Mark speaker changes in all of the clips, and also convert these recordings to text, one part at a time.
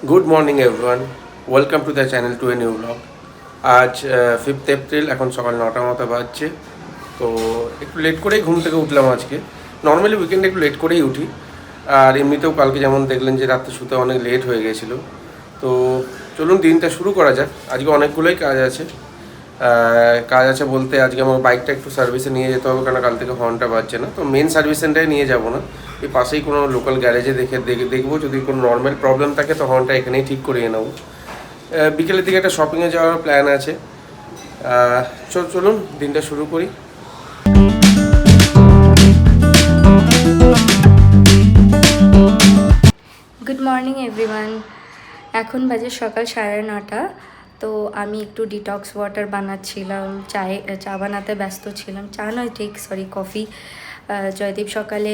Speaker 1: Good morning everyone. Welcome to the channel to a new vlog. আজ 5th April, এখন সকাল 9টার মতো বাজছে। তো একটু লেট করেই ঘুম থেকে উঠলাম আজকে। নর্মালি উইকেন্ডে একটু লেট করেই উঠি, আর এমনিতেও কালকে যেমন দেখলেন যে রাত্রে শুতে অনেক লেট হয়ে গেছিলো। তো চলুন দিনটা শুরু করা যাক। আজকে অনেকগুলোই কাজ আছে বলতে আজকে আমার বাইকটা একটু সার্ভিসে নিয়ে যেতে হবে, কারণ কাল থেকে হর্নটা বাজছে না। তো মেন সার্ভিস সেন্টারে নিয়ে যাব না, এই পাশেই কোনো লোকাল গ্যারেজে দেখবো, যদি কোনো নর্মাল প্রবলেম থাকে তো হর্নটা এখানেই ঠিক করিয়ে নেবো। বিকেলের দিকে একটা শপিংয়ে যাওয়ার প্ল্যান আছে। চলুন দিনটা শুরু করি।
Speaker 2: Good morning everyone. এখন বাজে সকাল 9:30। তো আমি একটু ডিটক্স ওয়াটার বানাচ্ছিলাম, চা বানাতে ব্যস্ত ছিলাম। চা নয়, ঠিক সরি, কফি। জয়দীপ সকালে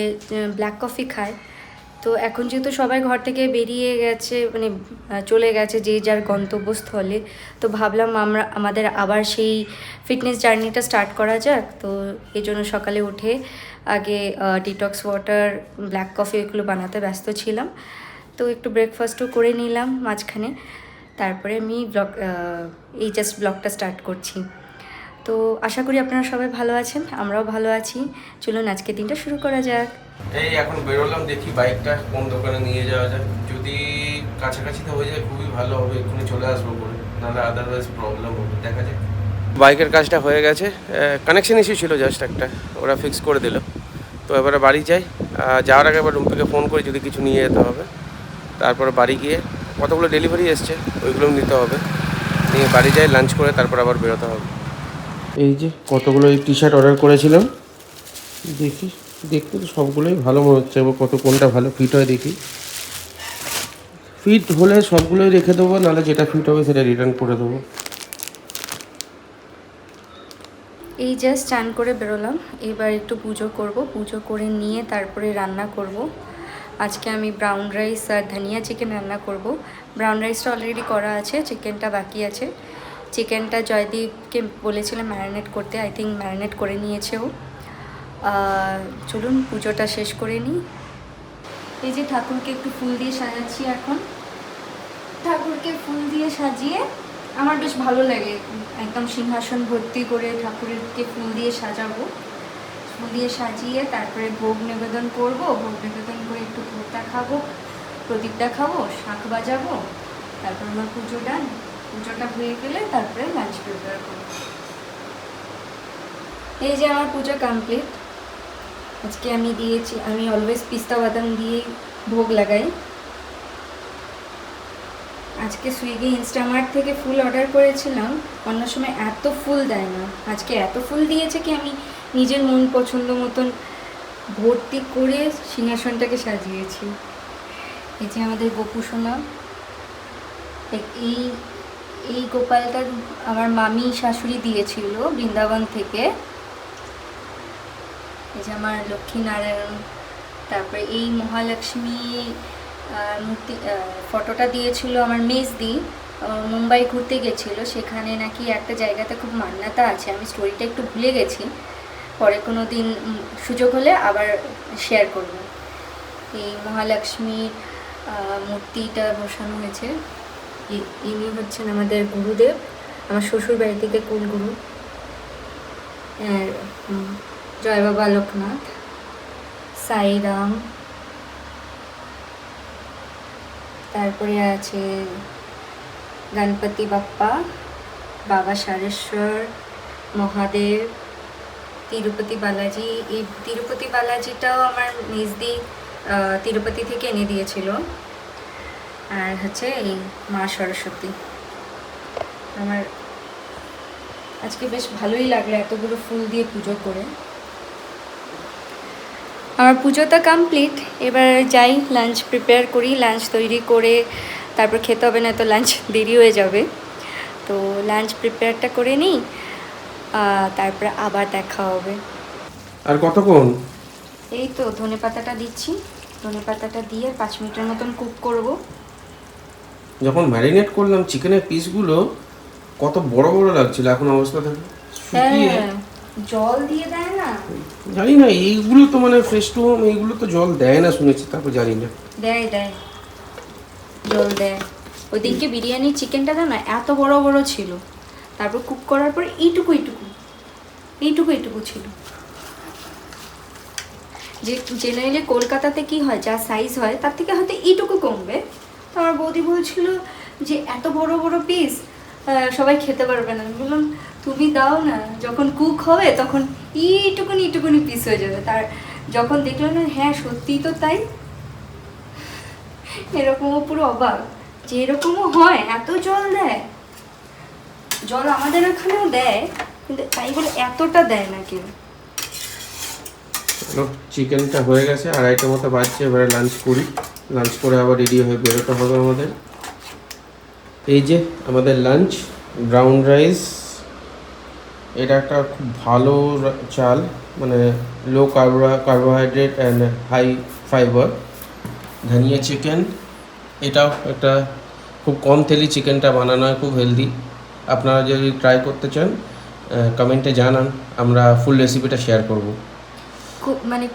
Speaker 2: ব্ল্যাক কফি খায়। তো এখন যেহেতু সবাই ঘর থেকে বেরিয়ে গেছে, মানে চলে গেছে যে যার গন্তব্যস্থলে, তো ভাবলাম আমাদের আবার সেই ফিটনেস জার্নিটা স্টার্ট করা যাক। তো এই জন্য সকালে উঠে আগে ডিটক্স ওয়াটার, ব্ল্যাক কফি এগুলো বানাতে ব্যস্ত ছিলাম। তো একটু ব্রেকফাস্টও করে নিলাম মাঝখানে, তারপরে আমি এই জাস্ট ব্লগটা স্টার্ট করছি। তো আশা করি আপনারা সবাই ভালো আছেন, আমরাও ভালো আছি। চলুন আজকে দিনটা শুরু করা যাক।
Speaker 1: এই এখন বেরোলাম, দেখি বাইকটা কোন দোকানে নিয়ে যাওয়া যায়। যদি কাছাকাছিতে হয়ে যায় খুবই ভালো হবে, এক্ষুনি চলে আসবো করে, নাহলে আদারওয়াইজ প্রবলেম হবে, দেখা যায়। বাইকের কাজটা হয়ে গেছে, কানেকশন ইস্যু ছিল জাস্ট একটা, ওরা ফিক্স করে দিল। তো এবারে বাড়ি যাই। যাওয়ার আগে এবার রুম থেকে ফোন করি যদি কিছু নিয়ে যেতে হবে। তারপরে বাড়ি গিয়ে কতগুলো ডেলিভারি এসছে ওইগুলো নিতে হবে, নিয়ে বাড়ি যাই, লাঞ্চ করে তারপর আবার বেরোতে হবে। এই যে কতগুলো এই টি শার্ট অর্ডার করেছিলাম, দেখি দেখতে তো সবগুলোই ভালো মনে হচ্ছে, এবার কোনটা ভালো ফিট হয় দেখি। ফিট হলে সবগুলোই রেখে দেবো, নাহলে যেটা ফিট হবে সেটা রিটার্ন করে দেবো।
Speaker 2: এই জাস্ট চান করে বেরোলাম, এবার একটু পুজো করব। পুজো করে নিয়ে তারপরে রান্না করব। আজকে আমি ব্রাউন রাইস আর ধনিয়া চিকেন রান্না করব। ব্রাউন রাইসটা অলরেডি করা আছে, চিকেনটা বাকি আছে। চিকেনটা জয়দীপকে বলেছিলাম ম্যারিনেট করতে, আই থিঙ্ক ম্যারিনেট করে নিয়েছে ও। চলুন পুজোটা শেষ করে নিই। এই যে ঠাকুরকে একটু ফুল দিয়ে সাজাচ্ছি এখন। ঠাকুরকে ফুল দিয়ে সাজিয়ে আমার বেশ ভালো লাগে, একদম সিংহাসন ভর্তি করে ঠাকুরকে ফুল দিয়ে সাজাবো। ফুল দিয়ে সাজিয়ে তারপরে ভোগ নিবেদন করব। ভোগ নিবেদন করে একটু ভোগ দেখাবো, প্রদীপ দেখাবো, শাঁখ বাজাবো। তারপর আমার পুজোটা হয়ে গেলে তারপরে লাঞ্চ প্রিপেয়ার করবো। এই যে আমার পুজো কমপ্লিট। আজকে আমি অলওয়েজ পিস্তা বাদাম দিয়ে ভোগ লাগাই। আজকে সুইগি ইনস্টামার্ট থেকে ফুল অর্ডার করেছিলাম, অন্য সময় এত ফুল দেয় না, আজকে এত ফুল দিয়েছে কি আমি নিজের মন পছন্দ মতন ভর্তি করে সিংহাসনটাকে সাজিয়েছি। এই যে আমাদের গোপু সোনা, এই এই গোপালটা আমার মামি শাশুড়ি দিয়েছিল বৃন্দাবন থেকে। এই যে আমার লক্ষ্মীনারায়ণ, তারপরে এই মহালক্ষ্মী মূর্তি ফটোটা দিয়েছিল আমার মেজদি। মুম্বাই ঘুরতে গেছিলো, সেখানে নাকি একটা জায়গাতে খুব মান্যতা আছে, আমি স্টোরিটা একটু ভুলে গেছি, পরে কোনো দিন সুযোগ হলে আবার শেয়ার করব। এই মহালক্ষ্মীর মূর্তিটা বসানো হয়েছে। ইনি হচ্ছেন আমাদের গুরুদেব, আমার শ্বশুর বাড়ি থেকে কুলগুরু, জয় বাবা লোকনাথ, সাইরাম। তারপরে আছে গণপতি বাপ্পা, বাবা সারেশ্বর, মহাদেব, তিরুপতি বালাজি। এই তিরুপতি বালাজিটাও আমার মেজদি তিরুপতি থেকে এনে দিয়েছিল। আর হচ্ছে এই মা সরস্বতী। আমার আজকে বেশ ভালোই লাগলো এতগুলো ফুল দিয়ে পুজো করে। আমার পুজোটা কমপ্লিট, এবার যাই লাঞ্চ প্রিপেয়ার করি। লাঞ্চ তৈরি করে তারপর খেতে হবে, না তো লাঞ্চ দেরি হয়ে যাবে। তো লাঞ্চ প্রিপেয়ারটা করে নিই, তারপরে আবার দেখা হবে।
Speaker 1: আর কতক্ষণ?
Speaker 2: এই তো ধনে পাতাটা দিচ্ছি, ধনে পাতাটা দিয়ে 5 মিনিটের মতন কুক করব।
Speaker 1: যখন ম্যারিনেট করলাম চিকেনের পিসগুলো কত বড় বড় লাগছিল, এখন অবস্থা থাকে শুকিয়ে।
Speaker 2: জল দিয়ে দেয় না,
Speaker 1: জানি না, এইগুলো তো মানে ফ্রেশ টু হোম, এইগুলো তো জল দেয় না শুনেছি, তারপর জানি না।
Speaker 2: দেয় দেয়। জল দেয়। ওই দিনকে বিরিয়ানির চিকেনটা না এত বড় বড় ছিল, তারপর কুক করার পর এইটুকু ছিল। যে জেনারেলি কলকাতাতে কি হয়, যা সাইজ হয় তার থেকে হয়তো এইটুকু কমবে। তো আমার বৌদি বলছিল যে এত বড় বড় পিস সবাই খেতে পারবে না। আমি বললাম তুমি দাও না, যখন কুক হবে তখন এইটুকুনি পিস হয়ে যাবে। তার যখন দেখলো না, হ্যাঁ সত্যিই তো তাই, এরকমও পুরো অবাক যে এরকমও হয়, এত জল দেয়। জল আমাদের ওখানেও দেয়, কিন্তু তাই বলে এতটা দেয় না কেউ।
Speaker 1: চিকেনটা হয়ে গেছে, 2:30 মতো বাজছে। এবারে লাঞ্চ করি, লাঞ্চ করে আবার রেডি হয়ে বেরোতে হবে আমাদের। এই যে আমাদের লাঞ্চ, ব্রাউন রাইস, এটা একটা খুব ভালো চাল, মানে low carbohydrate and high fibre. ধনিয়া চিকেন, এটাও একটা খুব কম তেলি চিকেনটা বানানো হয়, খুব হেলদি। আপনারা যদি ট্রাই করতে চান কমেন্টে জানান, আমরা ফুল রেসিপিটা শেয়ার করব।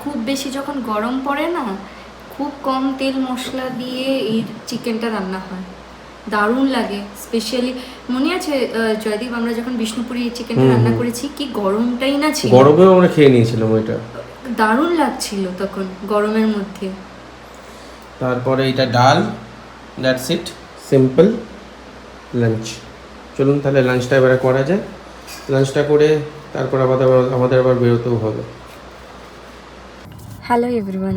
Speaker 2: খুব বেশি যখন গরম পড়ে না, খুব কম তেল মশলা দিয়ে এই চিকেনটা রান্না হয়, দারুণ লাগে। স্পেশালি মনে আছে জয়দীপ, আমরা যখন বিষ্ণুপুরি এই চিকেনটা রান্না করেছি, কি গরমটাই না ছিল,
Speaker 1: গরমেও আমরা খেয়ে নিয়েছিলাম ওইটা,
Speaker 2: দারুণ লাগছিল তখন গরমের মধ্যে।
Speaker 1: তারপরে এটা ডাল, দ্যাটস ইট, সিম্পল লাঞ্চ। চলুন তাহলে লাঞ্চটা এবারে করা যায়। লাঞ্চটা করে তারপর আমাদের আবার বেরোতেও হবে।
Speaker 2: হ্যালো এভরিওয়ান,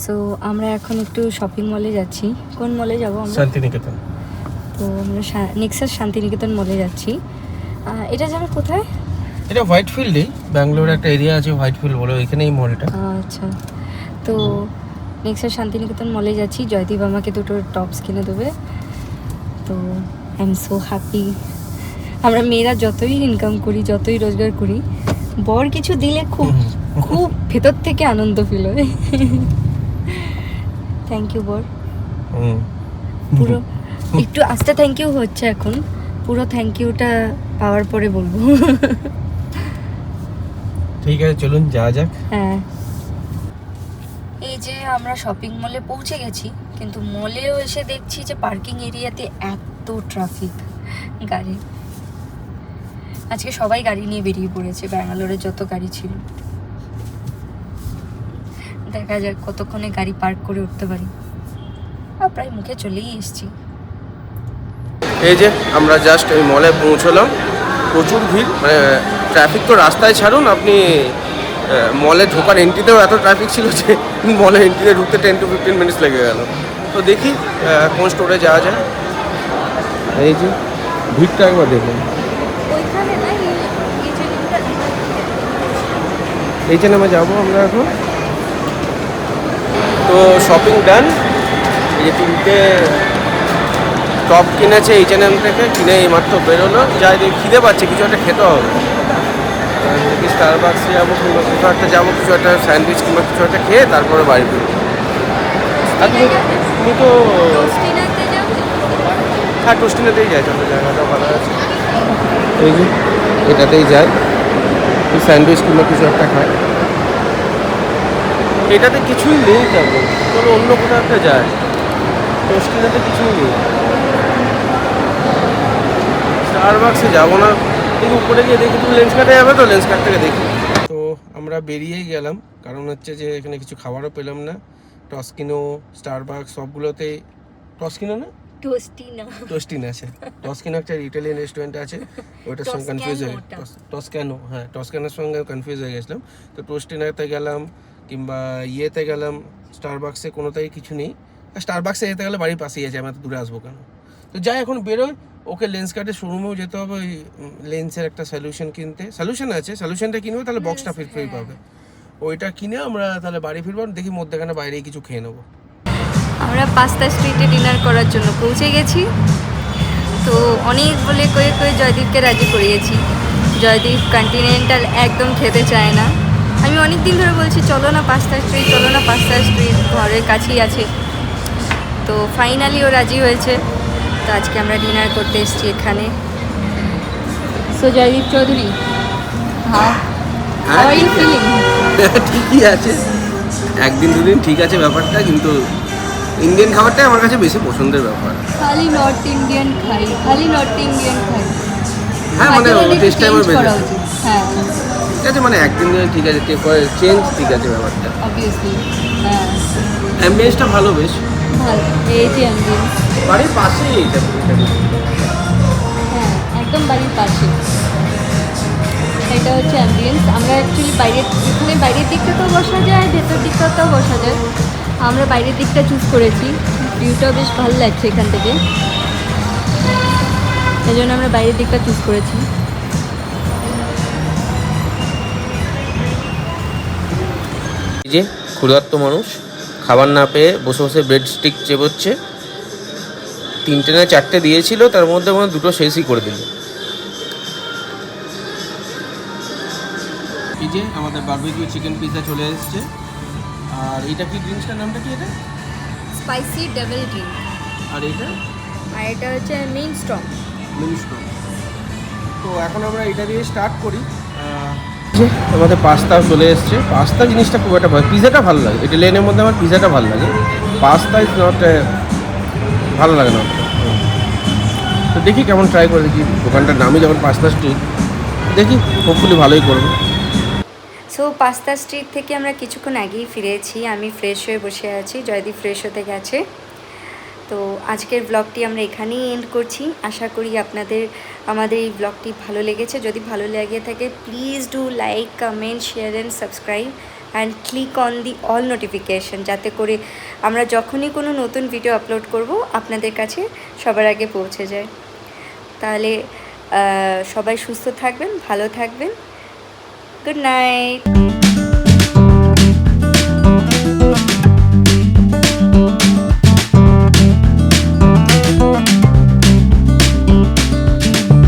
Speaker 2: সো আমরা এখন একটু শপিং মলে যাচ্ছি। কোন মলে যাব আমরা?
Speaker 1: শান্তিনিকেতন।
Speaker 2: তো আমরা নেক্সাস শান্তিনিকেতন মলে যাচ্ছি। এটা জানো কোথায়?
Speaker 1: এটা হোয়াইট ফিল্ডে, ব্যাঙ্গালোরে একটা এরিয়া আছে হোয়াইট ফিল্ড বলে, ওইখানেই মলটা।
Speaker 2: আচ্ছা, তো নেক্সাস শান্তিনিকেতন মলে যাচ্ছি। জয়দীপ আমাকে দুটো টপস কিনে দেবে, তো আই এম সো হ্যাপি। আমরা মেয়েরা যতই ইনকাম করি, যতই রোজগার করি, বর কিছু দিলে খুব খুব ভেতর থেকে আনন্দ ফিল হয়। থ্যাংক ইউ বর। পুরো একটু আস্তে থ্যাংক ইউ হচ্ছে এখন, পুরো থ্যাংক ইউটা পাওয়ার পরে বলবো।
Speaker 1: ঠিক আছে, চলুন যাওয়া যাক।
Speaker 2: হ্যাঁ, এই যে আমরা শপিং মলে পৌঁছে গেছি, কিন্তু মলেও এসে দেখছি যে পার্কিং এরিয়াতে এত ট্রাফিক গাড়ি। আজকে সবাই গাড়ি নিয়ে বেরিয়ে পড়েছে, ব্যাঙ্গালোরে যত গাড়ি ছিল। দেখা যাক কতক্ষণে গাড়ি পার্ক করে উঠতে পারি। আর প্রায় মুখে চলেই এসেছি।
Speaker 1: এই যে আমরা জাস্ট এই মলে পৌঁছলাম, প্রচুর ভিড়, মানে ট্রাফিক তো রাস্তায় ছাড়ুন, আপনি মলে ঢোকার এন্ট্রিতেও এত ট্রাফিক ছিল যে মলে এন্ট্রিতে ঢুকতে 10 to 15 মিনিটস লেগে গেল। তো দেখি কোন স্টোরে যাওয়া যায়। এই যে ভিড়টা একবার দেখুন। এই যে নামে যাবো আমরা এখন। তো শপিং ডান। এই যে 3টে টপ কিনেছে H&M থেকে, কিনে এইমাত্র বেরোলো। যাই দেখি খিদে পাচ্ছে, কিছু একটা খেতে হবে। দেখি স্টারবাক্সে যাবো কিংবা কিছু একটা যাবো, কিছু একটা স্যান্ডউইচ কিংবা কিছু একটা খেয়ে তারপরে বাড়ি ফিরবো। আর তুমি তো হ্যাঁ টোস্টিনাতেই যাই, চলো জায়গাটা ভালো আছে। এই যে এটাতেই যাই, স্যান্ডউইচ কিংবা কিছু একটা খাই। এটাতে কিছুই নেই তেমন, চলো অন্য কোথাও একটা যায়। টোস্টিনাতে কিছুই নেই, স্টারবাক্সে যাবো না, কিন্তু উপরে গিয়ে দেখি। তুমি লেন্স কাটে যাবে তো, লেন্স কাট থেকে দেখি। তো আমরা বেরিয়েই গেলাম, কারণ হচ্ছে যে এখানে কিছু খাবারও পেলাম না। টস্কিনো, স্টারবাক্স সবগুলোতেই, টস্কিনো না টোস্টিনা আছে। টস্কিনো একটা ইটালিয়ান রেস্টুরেন্ট আছে, ওইটার সঙ্গে কনফিউজ হয়ে টস্ক্যানো, হ্যাঁ টস্ক্যানোর সঙ্গে কনফিউজ হয়ে গেছিলাম। তো টোস্টিনাতে গেলাম কিংবা ইয়েতে গেলাম, স্টারবাক্সে কোনোটাই কিছু নেই। স্টারবাক্সে যেতে গেলে বাড়ির পাশেই আছে, আমি এত দূরে আসবো কেন। তো যাই এখন বেরোয়, ওকে লেন্স কার্টের শোরুমেও যেতে হবে, ওই লেন্সের একটা সলিউশন কিনতে। সলিউশন আছে, সলিউশনটা কিনবো, তাহলে বক্সটা ফ্রি পাবে। ওইটা কিনে আমরা তাহলে বাড়ি ফিরবো। দেখি মধ্যেখানে বাইরেই কিছু খেয়ে নেবো।
Speaker 2: আমরা পাস্তা স্ট্রিটে ডিনার করার জন্য পৌঁছে গেছি। তো অনেক বলে কয়ে জয়দীপকে রাজি করিয়েছি। জয়দীপ কন্টিনেন্টাল একদম খেতে চায় না। আমি অনেক দিন ধরে বলছি চলো না পাস্তা স্ট্রিট, চলো না পাস্তা স্ট্রিট, ঘরের কাছেই আছে। তো ফাইনালি ও রাজি হয়েছে। তো আজকে আমরা ডিনার করতে এসেছি এখানে। So Joydeep Chowdhury, how are you feeling?
Speaker 1: ঠিকই আছে, একদিন দুদিন ঠিক আছে ব্যাপারটা, কিন্তু ইন্ডিয়ান খাবারটাই আমার কাছে বেশি পছন্দের ব্যাপার।
Speaker 2: খালি নর্থ ইন্ডিয়ান খাই, খালি নর্থ ইন্ডিয়ান খাই।
Speaker 1: হ্যাঁ মানে টেস্টটা আমার বেশি
Speaker 2: হ্যাঁ
Speaker 1: ঠিক আছে, মানে একদিন দিনে ঠিক আছে, চেঞ্জ ঠিক আছে ব্যাপারটা।
Speaker 2: অবভিয়াসলি হ্যাঁ,
Speaker 1: অ্যাম্বিয়েন্সটা ভালো বেশ
Speaker 2: ভালো। এই যে অ্যাম্বিয়েন্স,
Speaker 1: বাড়ির পাশেই এটা।
Speaker 2: হ্যাঁ একদম বাড়ির পাশে। এটা হচ্ছে অ্যাম্বিয়েন্স। আমরা অ্যাকচুয়ালি এখানে বাইরের দিকটাতেও বসা যায়, ভেতর দিকটাতেও বসা যায়। আমরা বাইরের দিকটা চুজ করেছি, ভিউটাও বেশ ভালো লাগছে এখান থেকে, এই জন্য আমরা বাইরের দিকটা চুজ করেছি।
Speaker 1: এই যে ক্ষুধার্ত মানুষ খাবার না পেয়ে বসে বসে ব্রেড স্টিক চেবোচ্ছে। 3টে না 4টে দিয়েছিল, তার মধ্যে মনে 2টো শেষই করে দিল। এই যে আমাদের বারবিকিউ চিকেন পিৎজা চলে এসেছে। আর এটা কি ড্রিঙ্কসটার নামটা কি? এটা
Speaker 2: স্পাইসি ডাবল ড্রিঙ্ক।
Speaker 1: আর এটা
Speaker 2: এটা হচ্ছে মেইন স্ট্রং।
Speaker 1: তো এখন আমরা এটা দিয়ে স্টার্ট করি। আমাদের পাস্তা চলে এসছে। পাস্তা জিনিসটা খুব একটা ভালো, পিৎজাটা ভালো লাগে। এটা লেনের মধ্যে আমার পিৎজাটা ভালো লাগে, পাস্তা ইজ নট ভালো লাগে না। তো দেখি কেমন ট্রাই করে দেখি। দোকানটার নামই যখন পাস্তা স্ট্রিট, দেখি হোপফুলি ভালোই করবো।
Speaker 2: সো পাস্তা স্ট্রিট থেকে আমরা কিছুক্ষণ আগেই ফিরেছি। আমি ফ্রেশ হয়ে বসে আছি, জয়দীপ ফ্রেশ হতে গেছে। তো আজকের ব্লগটি আমরা এখানেই এন্ড করছি। আশা করি আপনাদের আমাদের এই ব্লগটি ভালো লেগেছে। যদি ভালো লেগে থাকে please do like, comment, share and subscribe and click on the all notification, যাতে করে আমরা যখনই কোনো নতুন ভিডিও আপলোড করব আপনাদের কাছে সবার আগে পৌঁছে যায়। তাহলে সবাই সুস্থ থাকবেন, ভালো থাকবেন। Good night.